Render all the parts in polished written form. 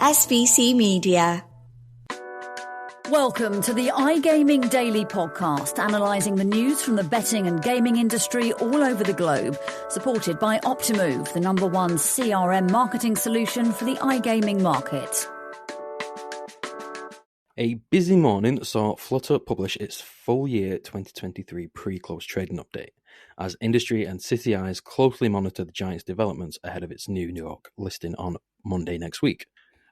SVC Media. Welcome to the iGaming Daily Podcast, analysing the news from the betting and gaming industry all over the globe, supported by Optimove, the #1 CRM marketing solution for the iGaming market. A busy morning saw Flutter publish its full year 2023 pre-close trading update, as industry and City eyes closely monitor the giant's developments ahead of its New York listing on Monday next week.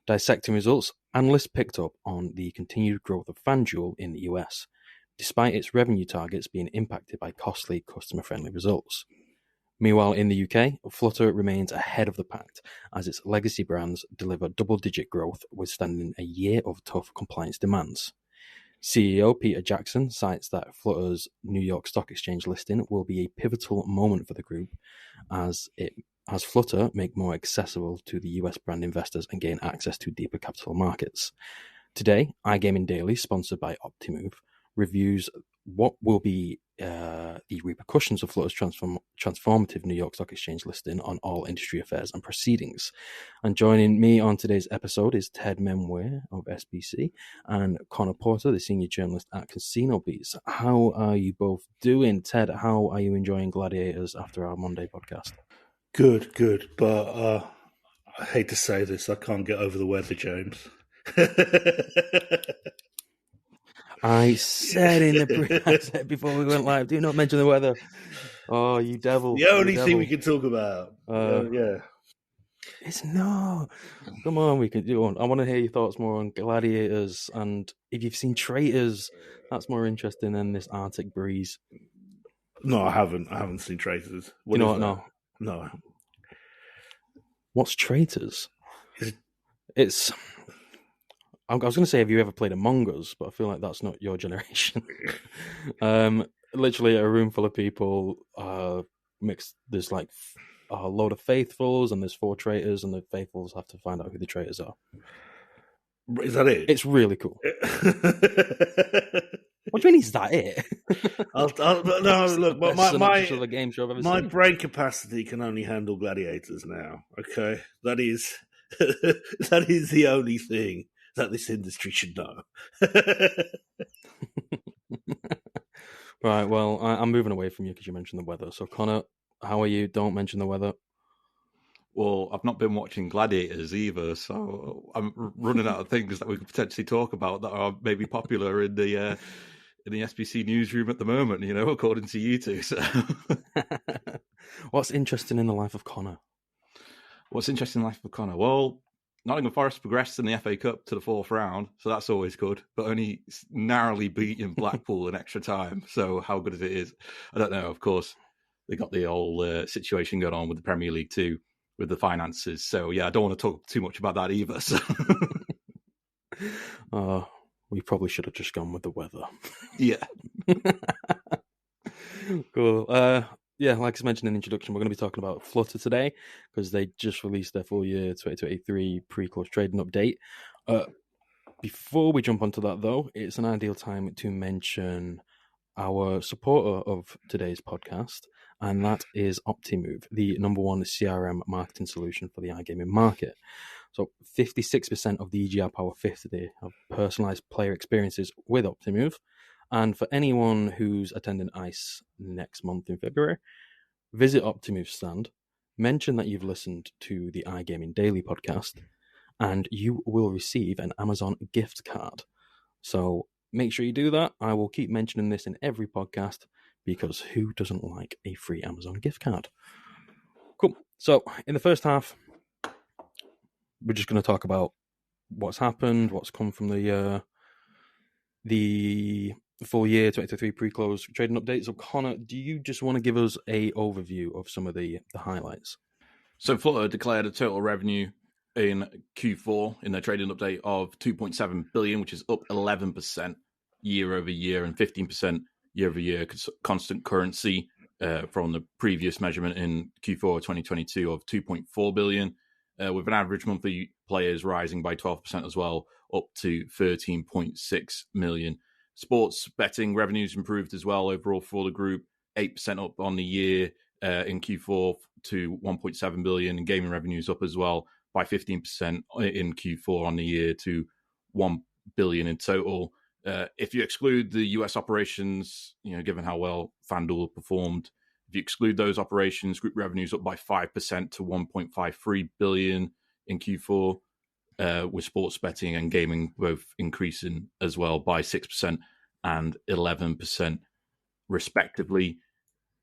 Dissecting results, analysts picked up on the continued growth of FanDuel in the US, despite its revenue targets being impacted by costly customer-friendly results. Meanwhile, in the UK, Flutter remains ahead of the pack as its legacy brands deliver double-digit growth, withstanding a year of tough compliance demands. CEO Peter Jackson cites that Flutter's New York Stock Exchange listing will be a pivotal moment for the group as Flutter make more accessible to the US brand investors and gain access to deeper capital markets. Today, iGaming Daily, sponsored by Optimove, reviews what will be the repercussions of Flutter's transformative New York Stock Exchange listing on all industry affairs and proceedings. And joining me on today's episode is Ted Menmuir of SBC and Conor Porter, the senior journalist at CasinoBeats. How are you both doing? Ted, how are you enjoying Gladiators after our Monday podcast? Good, but I hate to say this, I can't get over the weather, James. I said before we went live, do not mention the weather. Oh, you devil. The only thing we can talk about. Yeah. It's no. Come on, we can do on. I want to hear your thoughts more on Gladiators, and if you've seen Traitors, that's more interesting than this Arctic breeze. No, I haven't seen Traitors. What you know what? No. No. What's Traitors? It's... I was going to say, have you ever played Among Us? But I feel like that's not your generation. Literally a room full of people mixed. There's like a load of faithfuls and there's 4 traitors, and the faithfuls have to find out who the traitors are. Is that it? It's really cool. What do you mean, is that it? No, look, my game show I've ever seen. Brain capacity can only handle Gladiators now. Okay, that is the only thing that this industry should know. Right, well, I'm moving away from you because you mentioned the weather. So, Connor, how are you? Don't mention the weather. Well, I've not been watching Gladiators either, so I'm running out of things that we could potentially talk about that are maybe popular in the SBC newsroom at the moment, according to you two. So. What's interesting in the life of Connor? What's interesting in the life of Connor? Well, Nottingham Forest progressed in the FA Cup to the 4th round, so that's always good, but only narrowly beating Blackpool in extra time. So how good it is, I don't know. Of course, they got the whole situation going on with the Premier League too, with the finances. So yeah, I don't want to talk too much about that either. So. We probably should have just gone with the weather. Yeah. Cool. Yeah, like I mentioned in the introduction, we're going to be talking about Flutter today because they just released their full year 2023 pre-close trading update. Before we jump onto that, though, it's an ideal time to mention our supporter of today's podcast, and that is Optimove, the #1 CRM marketing solution for the iGaming market. So 56% of the EGR Power 50 have personalized player experiences with Optimove. And for anyone who's attending ICE next month in February, visit Optimove's stand, mention that you've listened to the iGaming Daily podcast, and you will receive an Amazon gift card. So make sure you do that. I will keep mentioning this in every podcast because who doesn't like a free Amazon gift card? Cool. So in the first half, we're just going to talk about what's happened, what's come from the full year 2023 pre-close trading update. So Connor, do you just want to give us a overview of some of the highlights? So Flutter declared a total revenue in Q4 in their trading update of 2.7 billion, which is up 11% year over year and 15% year over year constant currency from the previous measurement in Q4 2022 of 2.4 billion, with an average monthly players rising by 12% as well, up to 13.6 million. Sports betting revenues improved as well overall for the group, 8% up on the year in Q4 to 1.7 billion, and gaming revenues up as well by 15% in Q4 on the year to $1 billion in total. If you exclude the US operations, given how well FanDuel performed, if you exclude those operations, group revenues up by 5% to $1.53 billion in Q4, with sports betting and gaming both increasing as well by 6% and 11% respectively.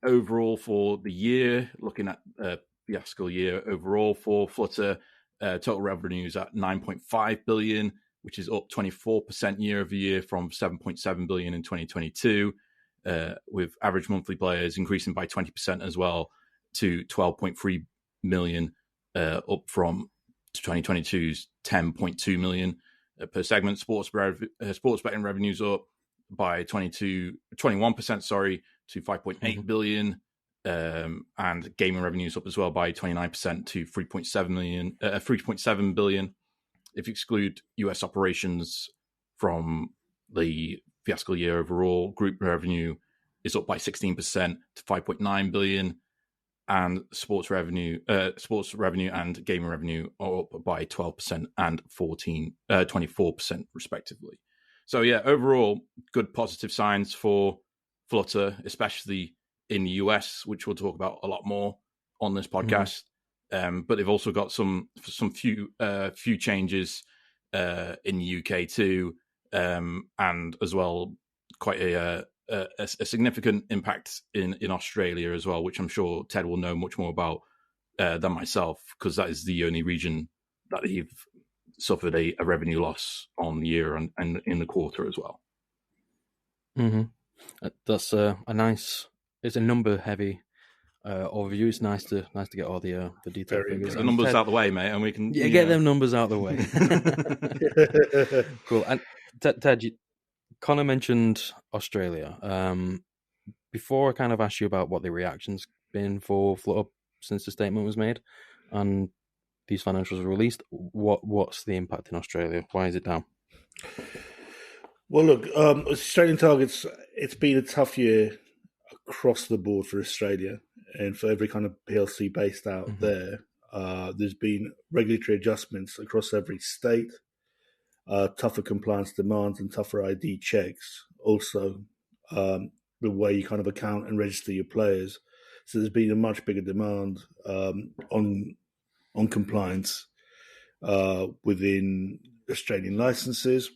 Overall for the year, looking at fiscal year overall for Flutter, total revenues at $9.5 billion, which is up 24% year over year from $7.7 billion in 2022, with average monthly players increasing by 20% as well to 12.3 million, up from 2022's 10.2 million per segment. Sports betting revenues up by 21%, to 5.8 billion, and gaming revenues up as well by 29% to 3.7 billion. If you exclude US operations from the fiscal year overall, group revenue is up by 16% to 5.9 billion, and sports revenue and gaming revenue are up by 12% and 24% respectively. So yeah, overall, good positive signs for Flutter, especially in the US, which we'll talk about a lot more on this podcast. But they've also got some few changes in the UK too, and as well quite a significant impact in Australia as well, which I'm sure Ted will know much more about than myself, because that is the only region that they've suffered a revenue loss on the year and in the quarter as well. That's a nice. It's a number heavy overview. It's nice to get all the detailed figures. The numbers out the way, mate, and we can get them numbers out the way. Cool. And Ted, Conor mentioned Australia. Before I kind of asked you about what the reaction's been for Flutter since the statement was made and these financials were released, what's the impact in Australia? Why is it down? Well, look, Australian targets, it's been a tough year across the board for Australia, and for every kind of PLC based out there. There's been regulatory adjustments across every state, tougher compliance demands and tougher ID checks. Also, the way you kind of account and register your players. So there's been a much bigger demand on compliance within Australian licenses.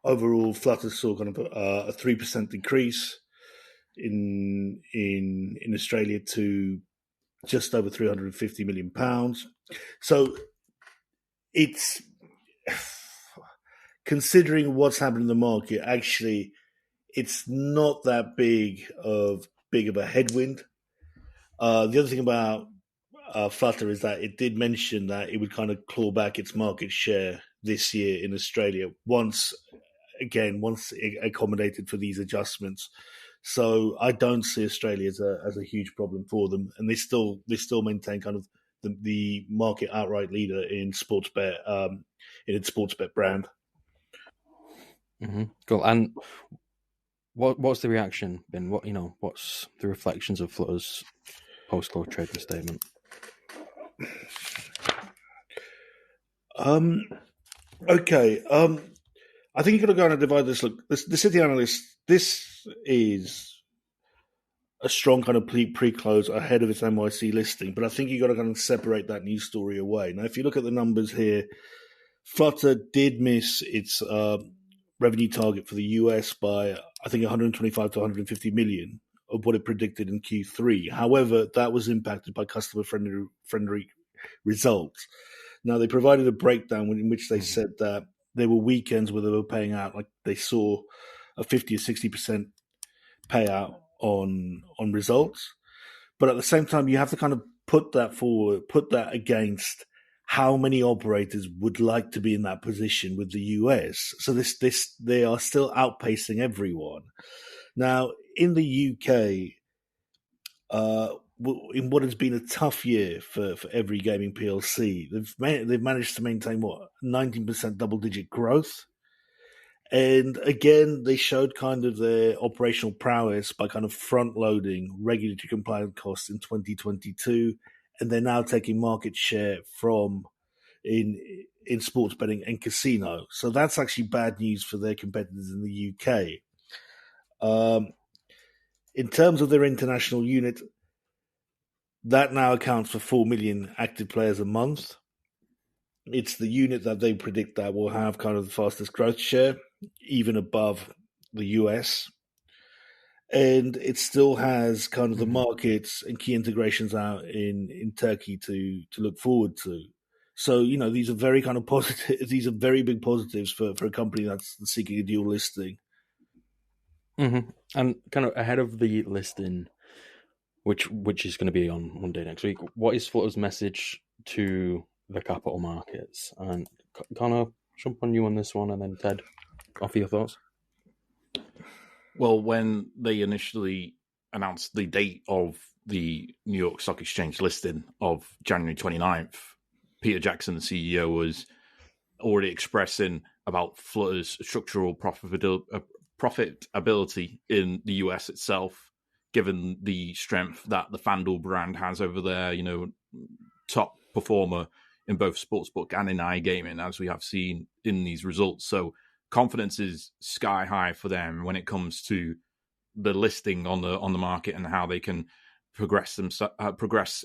Overall, Flutter saw kind of a 3% decrease in Australia to just over £350 million. So it's, considering what's happened in the market, actually, it's not that big of a headwind. The other thing about Flutter is that it did mention that it would kind of claw back its market share this year in Australia once it accommodated for these adjustments. So I don't see Australia as a huge problem for them, and they still maintain kind of the market outright leader in sports bet, in its sports bet brand. Cool. And what's the reaction been? What's the reflections of Flutter's post-close trading statement? Okay. I think you've got to go on and divide this. Look, the City Analysts, this is a strong kind of pre-close ahead of its NYSE listing, but I think you've got to kind of separate that news story away. Now, if you look at the numbers here, Flutter did miss its revenue target for the US by, I think, 125 to 150 million of what it predicted in Q3. However, that was impacted by customer-friendly results. Now, they provided a breakdown in which they said that there were weekends where they were paying out, like they saw a 50 or 60% payout on results. But at the same time, you have to kind of put that against how many operators would like to be in that position with the US. So they are still outpacing everyone. Now, in the UK, in what has been a tough year for every gaming PLC, they've managed to maintain 19% double-digit growth. And again, they showed kind of their operational prowess by kind of front-loading regulatory compliance costs in 2022 and they're now taking market share from in sports betting and casino. So that's actually bad news for their competitors in the UK. In terms of their international unit, that now accounts for 4 million active players a month. It's the unit that they predict that will have kind of the fastest growth share, even above the US. And it still has kind of the markets and key integrations out in Turkey to look forward to. So, these are very kind of positive. These are very big positives for a company that's seeking a dual listing. Mm-hmm. And kind of ahead of the listing, which is going to be on Monday next week, what is Flutter's message to the capital markets? And Conor, jump on you on this one, and then Ted, offer your thoughts. Well, when they initially announced the date of the New York Stock Exchange listing of January 29th, Peter Jackson, the CEO, was already expressing about Flutter's structural profitability in the US itself, given the strength that the FanDuel brand has over there, top performer in both sportsbook and in iGaming, as we have seen in these results. So confidence is sky high for them when it comes to the listing on the market and how they can progress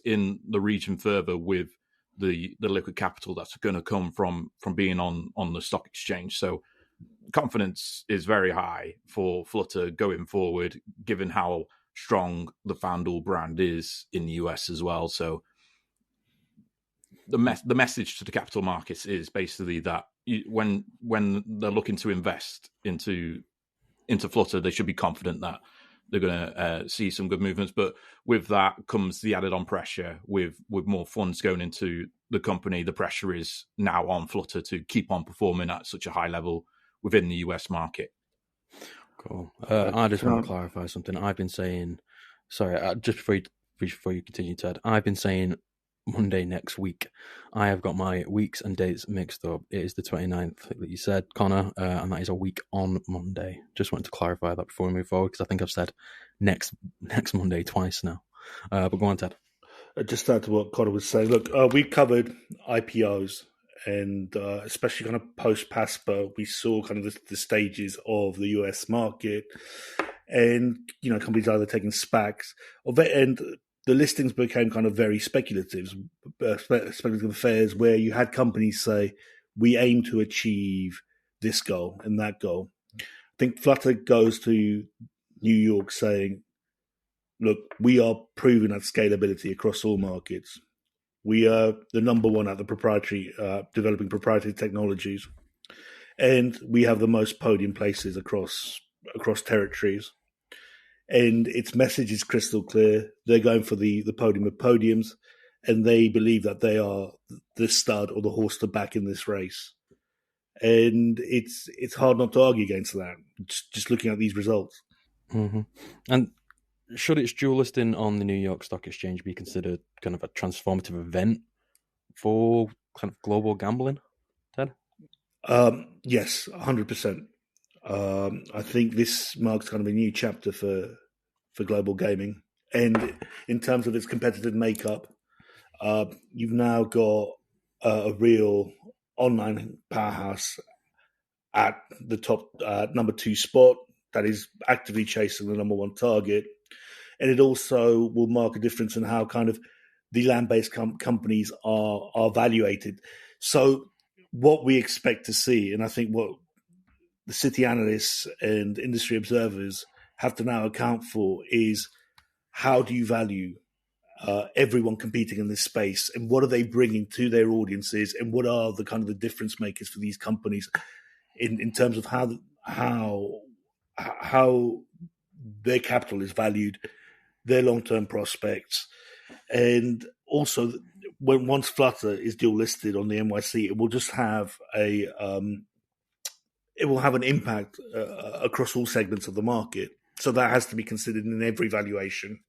in the region further with the liquid capital that's going to come from being on the stock exchange. So confidence is very high for Flutter going forward, given how strong the FanDuel brand is in the US as well. So the message to the capital markets is basically that when they're looking to invest into Flutter, they should be confident that they're going to see some good movements. But with that comes the added on pressure with more funds going into the company. The pressure is now on Flutter to keep on performing at such a high level within the US market. Cool. I just want to clarify something. I've been saying, just before you continue, Ted, I've been saying Monday next week. I have got my weeks and dates mixed up. It is the 29th that you said, Conor, and that is a week on Monday. Just wanted to clarify that before we move forward, because I think I've said next Monday twice now. But go on, Ted. Just add to what Conor was saying. Look, we covered IPOs, and especially kind of post-PASPA, we saw kind of the stages of the US market, and companies either taking SPACs and the listings became kind of very speculative affairs where you had companies say, we aim to achieve this goal and that goal. I think Flutter goes to New York saying, look, we are proving that scalability across all markets. We are the number one at the developing proprietary technologies, and we have the most podium places across territories. And its message is crystal clear. They're going for the podium of podiums, and they believe that they are the stud or the horse to back in this race. And it's hard not to argue against that, just looking at these results. Mm-hmm. And should its dual listing on the New York Stock Exchange be considered kind of a transformative event for kind of global gambling, Ted? Yes, 100%. I think this marks kind of a new chapter for global gaming. And in terms of its competitive makeup, you've now got a real online powerhouse at the top number 2 spot that is actively chasing the number 1 target. And it also will mark a difference in how kind of the land-based companies are evaluated. So what we expect to see, and I think what the city analysts and industry observers have to now account for, is how do you value everyone competing in this space, and what are they bringing to their audiences, and what are the kind of the difference makers for these companies in terms of how their capital is valued, their long-term prospects. And also, once Flutter is dual listed on the NYSE, it will just have an impact across all segments of the market. So that has to be considered in every valuation.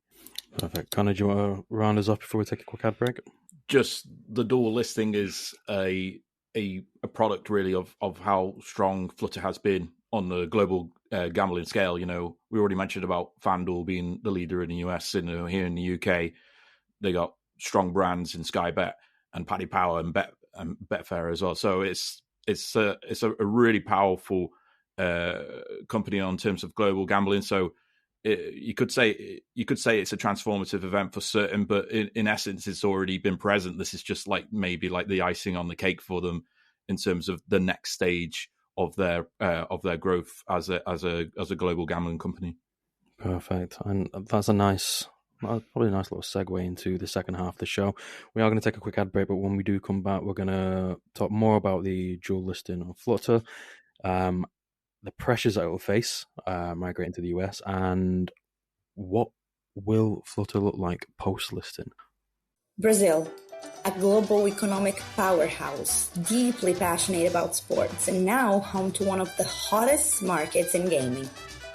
Perfect. Conor, do you want to round us up before we take a quick ad break? Just the dual listing is a product really of how strong Flutter has been on the global gambling scale. We already mentioned about FanDuel being the leader in the US, and here in the UK, they got strong brands in Sky Bet and Paddy Power and Betfair as well. So it's a really powerful company on terms of global gambling. So you could say it's a transformative event for certain, but in essence, it's already been present. This is just like maybe like the icing on the cake for them in terms of the next stage of their growth as a global gambling company. Perfect, and that's probably a nice little segue into the second half of the show. We are going to take a quick ad break, but when we do come back, we're going to talk more about the dual listing of Flutter, the pressures that it will face migrating to the US, and what will Flutter look like post-listing. Brazil, a global economic powerhouse, deeply passionate about sports, and now home to one of the hottest markets in gaming.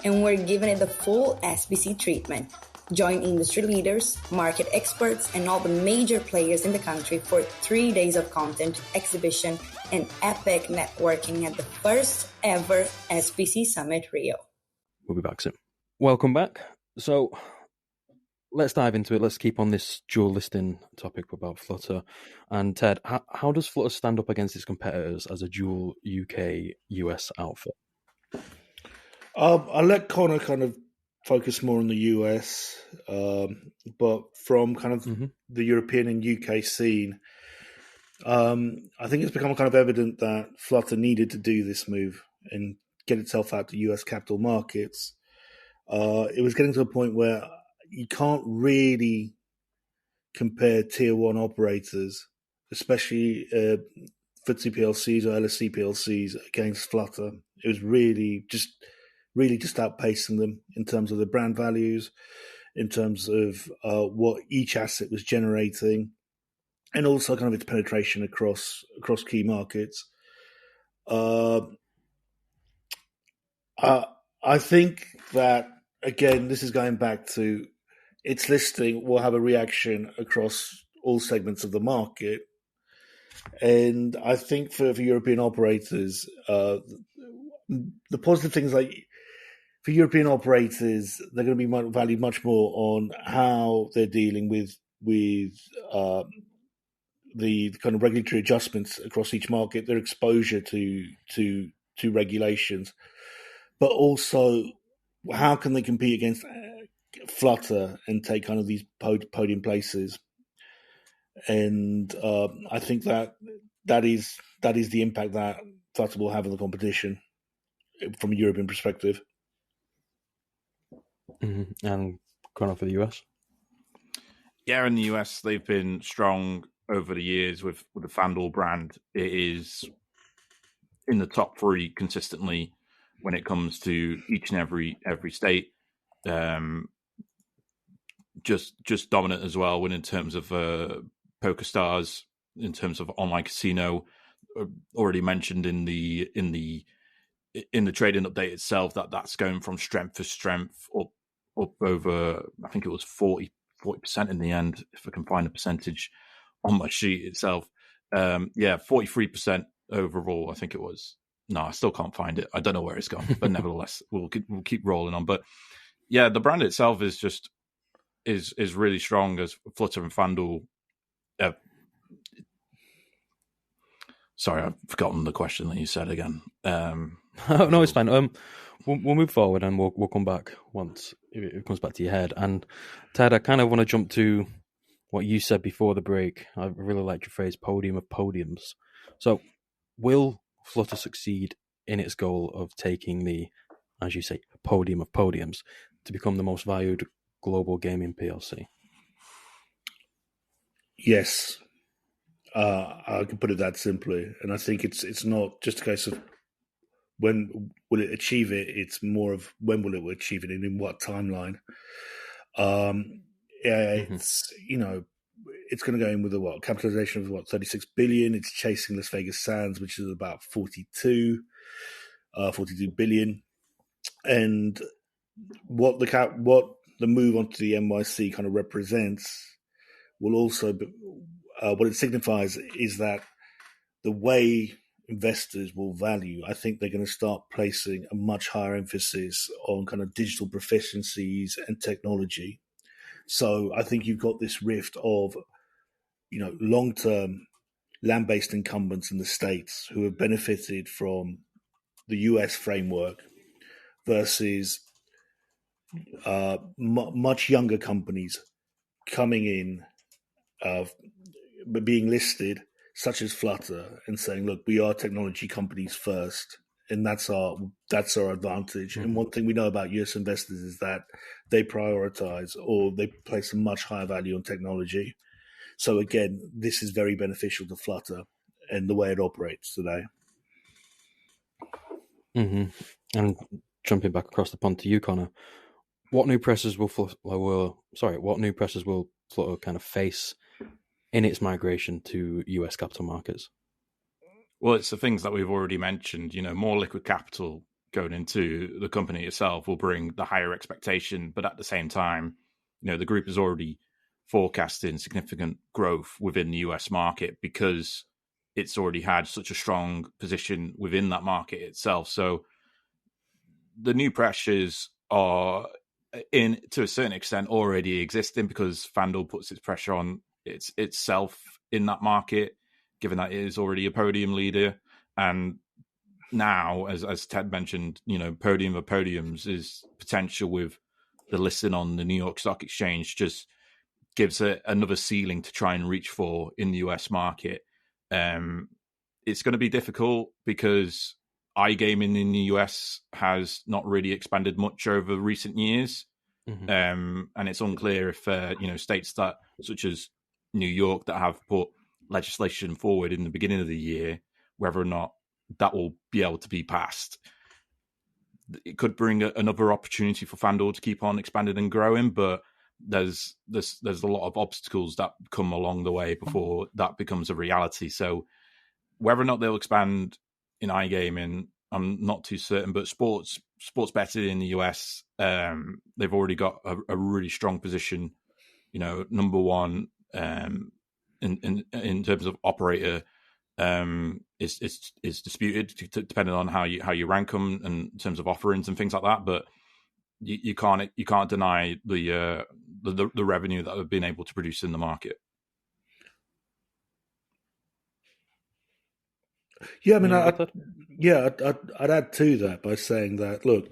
And we're giving it the full SBC treatment. Join industry leaders, market experts, and all the major players in the country for 3 days of content, exhibition, and epic networking at the first ever SBC Summit Rio. We'll be back soon. Welcome back. So let's dive into it. Let's keep on this dual listing topic about Flutter. And Ted, how does Flutter stand up against its competitors as a dual UK-US outfit? I'll let Conor kind of focus more on the US, but from kind of the European and UK scene, I think it's become kind of evident that Flutter needed to do this move and get itself out to US capital markets. It was getting to a point where you can't really compare tier one operators, especially FTSE PLCs or LSE PLCs against Flutter. It was really just outpacing them in terms of the brand values, in terms of what each asset was generating, and also kind of its penetration across key markets. I think that, again, this is going back to its listing will have a reaction across all segments of the market. And I think for European operators, the positive things like for European operators, they're going to be valued much more on how they're dealing with the kind of regulatory adjustments across each market, their exposure to regulations, but also how can they compete against Flutter and take kind of these podium places. And I think that is the impact that Flutter will have on the competition from a European perspective. Mm-hmm. And going on for the US? Yeah, in the US, they've been strong over the years with the FanDuel brand. It is in the top three consistently when it comes to each and every state. Just dominant as well when in terms of PokerStars, in terms of online casino. Already mentioned in the trading update itself that's going from strength to strength up over, I think it was 40% in the end, if I can find a percentage on my sheet itself. 43% overall, I think it was. No, I still can't find it. I don't know where it's gone, but nevertheless, we'll keep rolling on. But yeah, the brand itself is just is really strong as Flutter and FanDuel. Sorry, I've forgotten the question that you said again. No, it's fine. We'll move forward and we'll come back once it comes back to your head. And Ted, I kind of want to jump to what you said before the break. I really liked your phrase, podium of podiums. So will Flutter succeed in its goal of taking the, as you say, podium of podiums to become the most valued global gaming PLC? Yes. I can put it that simply. And I think it's not just a case of when will it achieve it, it's more of when will it achieve it and in what timeline. It's, it's going to go in with a capitalization of 36 billion. It's chasing Las Vegas Sands, which is about 42 billion. And what the move onto the NYSE kind of represents will also be, what it signifies is that the way investors will value, I think they're going to start placing a much higher emphasis on kind of digital proficiencies and technology. So I think you've got this rift of long-term land-based incumbents in the States who have benefited from the US framework versus much younger companies coming in, being listed, such as Flutter, and saying, "Look, we are technology companies first, and that's our advantage." Mm-hmm. And one thing we know about US investors is that they prioritize, or they place a much higher value on technology. So again, this is very beneficial to Flutter and the way it operates today. Mm-hmm. And jumping back across the pond to you, Conor, what new pressures will Flutter kind of face in its migration to US capital markets? Well, it's the things that we've already mentioned. More liquid capital going into the company itself will bring the higher expectation, but at the same time, the group is already forecasting significant growth within the US market because it's already had such a strong position within that market itself. So the new pressures are, to a certain extent, already existing because FanDuel puts its pressure on itself in that market, given that it is already a podium leader. And now, as Ted mentioned, podium of podiums is potential with the listing on the New York Stock Exchange just gives it another ceiling to try and reach for in the US market. It's going to be difficult because iGaming in the US has not really expanded much over recent years. Mm-hmm. And it's unclear if, states that, such as New York, that have put legislation forward in the beginning of the year, whether or not that will be able to be passed. It could bring another opportunity for FanDuel to keep on expanding and growing, but there's a lot of obstacles that come along the way before that becomes a reality. So whether or not they'll expand in iGaming, I'm not too certain, but sports betting in the US, they've already got a really strong position, number one, in terms of operator, is disputed depending on how you rank them and in terms of offerings and things like that. But you can't deny the revenue that they've been able to produce in the market. Yeah, I mean, I'd add to that by saying that, look,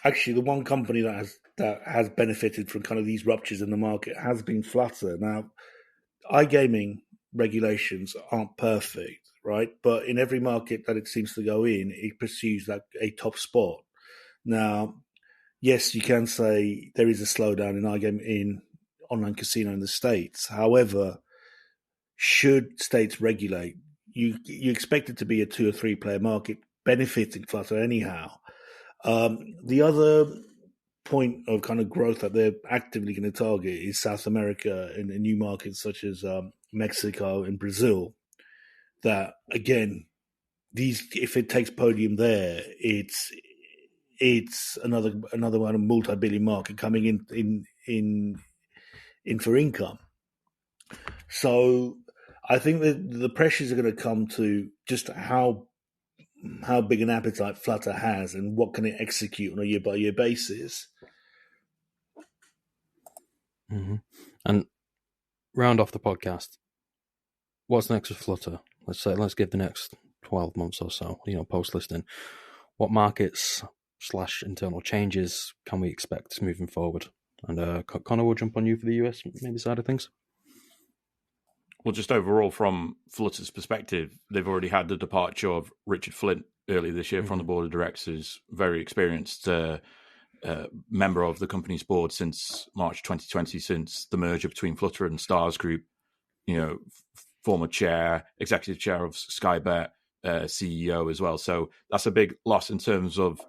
actually, the one company that has benefited from kind of these ruptures in the market has been Flutter. Now, iGaming regulations aren't perfect, right? But in every market that it seems to go in, it pursues a top spot. Now, yes, you can say there is a slowdown in iGaming, in online casino in the States. However, should states regulate, you expect it to be a 2 or 3 player market benefiting Flutter anyhow. The other point of kind of growth that they're actively going to target is South America and new markets such as Mexico and Brazil. That again, if it takes podium there, it's another one, a multi-billion market coming in for income. So I think that the pressures are going to come to just how big an appetite Flutter has and what can it execute on a year-by-year basis. Mm-hmm. And round off the podcast, what's next with Flutter? Let's give the next 12 months or so, post-listing. What markets / internal changes can we expect moving forward? And Conor, will jump on you for the US maybe side of things. Well, just overall from Flutter's perspective, they've already had the departure of Richard Flint earlier this year from the board of directors, very experienced member of the company's board since March 2020, since the merger between Flutter and Stars Group, former executive chair of Sky Bet, CEO as well. So that's a big loss in terms of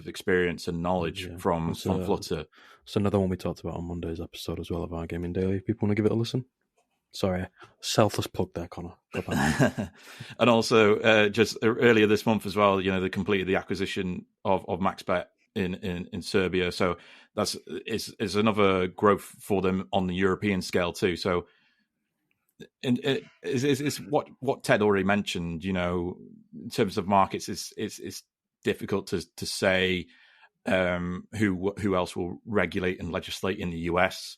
experience and knowledge from Flutter. It's another one we talked about on Monday's episode as well of Our Gaming Daily. If people want to give it a listen. Sorry, selfless plug there, Conor. And also, just earlier this month as well, they completed the acquisition of MaxBet in Serbia. So that's is another growth for them on the European scale too. So, it's what Ted already mentioned. In terms of markets, it's difficult to say who else will regulate and legislate in the US.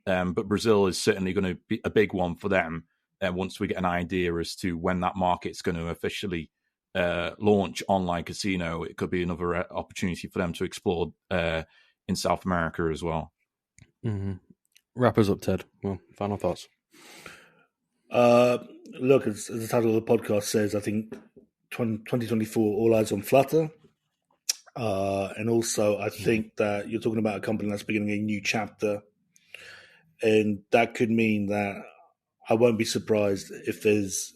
But Brazil is certainly going to be a big one for them. Once we get an idea as to when that market's going to officially launch online casino, it could be another opportunity for them to explore in South America as well. Mm-hmm. Wrap us up, Ted. Well, final thoughts. Look, as the title of the podcast says, I think 2024, all eyes on Flutter. And also, I think that you're talking about a company that's beginning a new chapter. And that could mean that I won't be surprised if there's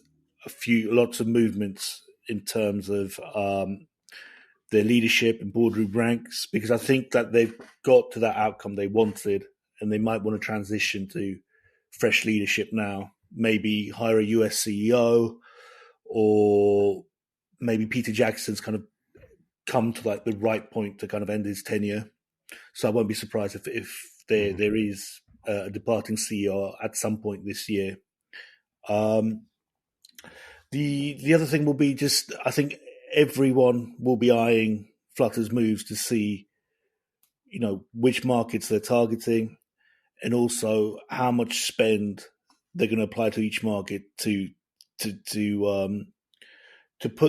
lots of movements in terms of their leadership and boardroom ranks, because I think that they've got to that outcome they wanted, and they might want to transition to fresh leadership now. Maybe hire a US CEO, or maybe Peter Jackson's kind of come to like the right point to kind of end his tenure. So I won't be surprised if there is a departing CEO at some point this year. The other thing will be just, I think everyone will be eyeing Flutter's moves to see, which markets they're targeting, and also how much spend they're going to apply to each market to put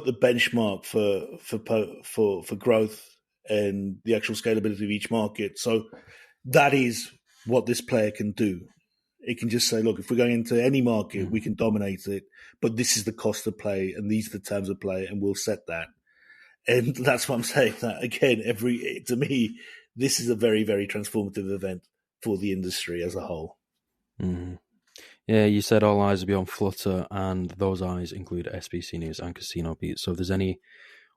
the benchmark for growth and the actual scalability of each market. So that is what this player can do. It can just say, look, if we're going into any market, we can dominate it, but this is the cost of play and these are the terms of play, and we'll set that. And that's what I'm saying. That again, to me, this is a very, very transformative event for the industry as a whole. Mm-hmm. Yeah, you said all eyes will be on Flutter, and those eyes include SBC News and CasinoBeats. So if there's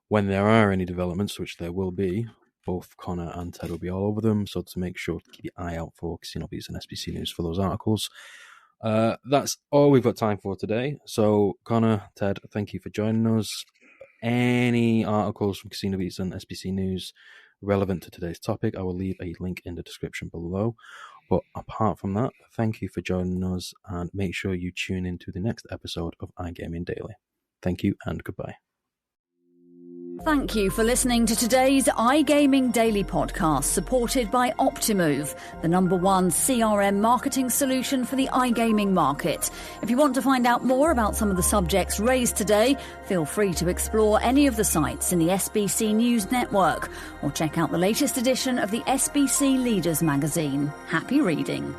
when there are any developments, which there will be, both Conor and Ted will be all over them. So to make sure to keep your eye out for CasinoBeats and SBC News for those articles. That's all we've got time for today. So Conor, Ted, thank you for joining us. Any articles from CasinoBeats and SBC News relevant to today's topic, I will leave a link in the description below. But apart from that, thank you for joining us, and make sure you tune in to the next episode of iGaming Daily. Thank you and goodbye. Thank you for listening to today's iGaming Daily podcast, supported by Optimove, the #1 CRM marketing solution for the iGaming market. If you want to find out more about some of the subjects raised today, feel free to explore any of the sites in the SBC News network, or check out the latest edition of the SBC Leaders magazine. Happy reading.